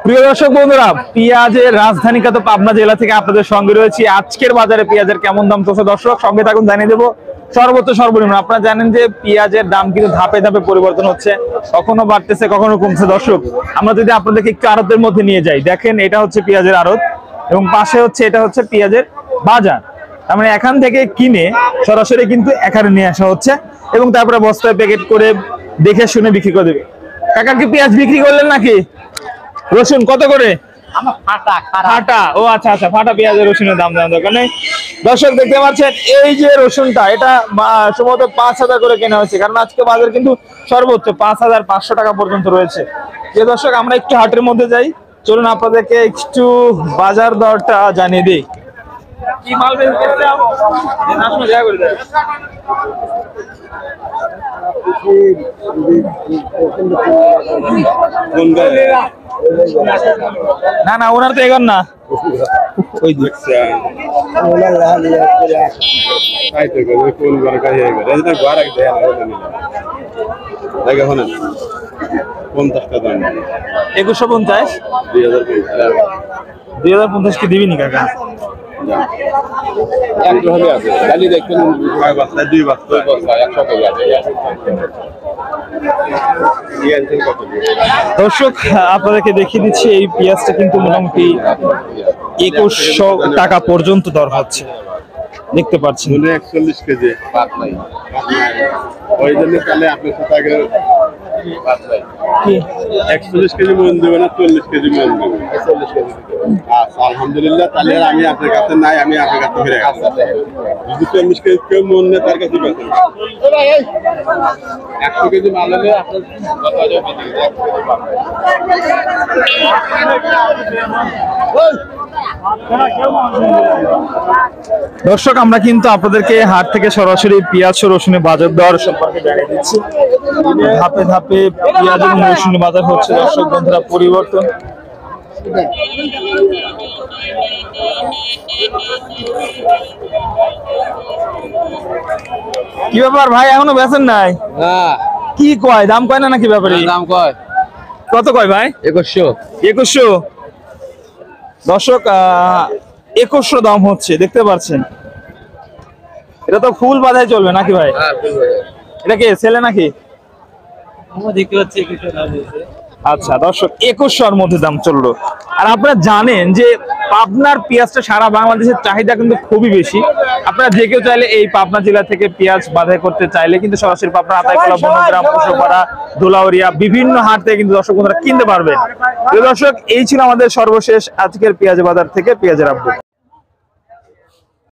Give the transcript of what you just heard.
প্রিয় দর্শক বন্ধুরা, পেঁয়াজের রাজধানী খ্যাত পাবনা জেলা থেকে আপনাদের সঙ্গে রয়েছি। আজকের বাজারে পেঁয়াজের কেমন দাম চলছে দর্শক সঙ্গে থাকুন, জানিয়ে দেবো সর্বোচ্চ সর্বনিম্ন। আপনারা জানেন যে পেঁয়াজের দাম কিন্তু ধাপে ধাপে পরিবর্তন হচ্ছে, কখনো বাড়তেছে কখনো কমছে। দর্শক, আমরা যদি আপনাদেরকে একটু আড়তের মধ্যে নিয়ে যাই, দেখেন এটা হচ্ছে পেঁয়াজের আড়ত এবং পাশে হচ্ছে এটা হচ্ছে পেঁয়াজের বাজার। তার মানে এখান থেকে কিনে সরাসরি কিন্তু এখানে নিয়ে আসা হচ্ছে এবং তারপরে বস্তায় প্যাকেট করে দেখে শুনে বিক্রি করে দেবে। কাকা কি পেঁয়াজ বিক্রি করলেন নাকি? রসুন কত করে? ফাটা। ও আচ্ছা আচ্ছা, ফাটা পেঁয়াজের রসুনের দাম জানার দরকার নেই। দর্শক দেখতে পাচ্ছেন এই যে রসুনটা, এটা সম্ভবত 5,000 করে কেনা হয়েছে, কারণ আজকে বাজার কিন্তু সর্বোচ্চ 5,500 টাকা পর্যন্ত রয়েছে। যে দর্শক, আমরা একটু হাটের মধ্যে যাই, চলুন আপনাদেরকে একটু বাজার দরটা জানিয়ে দিই। কি মাল না না, ওনার তো এগোন না। একুশশো 50, 2050 কি দিবিনি কাকা? দর্শক, আপনাদেরকে দেখিয়ে দিচ্ছি এই পেঁয়াজটা কিন্তু মোটামুটি 2100 টাকা পর্যন্ত দর হচ্ছে, দেখতে পাচ্ছেন। 41 কেজি ওই জন্য তাহলে আপনার সাথে আগে 41 কেজি মন দেবে না, 40 কেজি মন দেবে। 40 কেজি আচ্ছা, আলহামদুলিল্লাহ। তাহলে আমি আপনার কাছে নাই, আমি আপনার কাছে ফিরে গেছি। যদি 40 কেজি কেউ মন নেয় তার কাছে বেতন 100 কেজি মাল হলে আপনার দর্শক, আমরা কিন্তু আপনাদেরকে হাট থেকে সরাসরি পেঁয়াজ ও রসুনের বাজার দর সম্পর্কে জানিয়ে দিচ্ছি। ধাপে ধাপে পেঁয়াজ এবং রসুনের বাজার হচ্ছে দর্শক বন্ধুরা পরিবর্তন। কি ব্যাপার ভাই, এখনো বেচেন নাই? কি কয়, দাম কয় না নাকি ব্যাপারে? দাম কয় কত কয় ভাই? 2100। 2100 দর্শক, 2100 দাম হচ্ছে, দেখতে পাচ্ছেন। এটা তো ফুল বাধায় চলবে নাকি ভাই? এটা কি ছেলে নাকি? আচ্ছা দর্শক, 2100-র মধ্যে দাম চললো। আর আপনারা জানেন যে পাবনার পেঁয়াজটা সারা বাংলাদেশের চাহিদা কিন্তু খুবই বেশি। আপনারা যে কেউ চাইলে এই পাবনা জেলা থেকে পেঁয়াজ বাধাই করতে চাইলে কিন্তু সরাসরি পাবনা আতাইকলা, বনগ্রাম, কুশোপাড়া, ধুলাউড়িয়া বিভিন্ন হাট থেকে কিন্তু দর্শক বন্ধুরা কিনতে পারবেন। দর্শক, এই ছিল আমাদের সর্বশেষ আজকের পেঁয়াজ বাজার থেকে পেঁয়াজের আপডেট।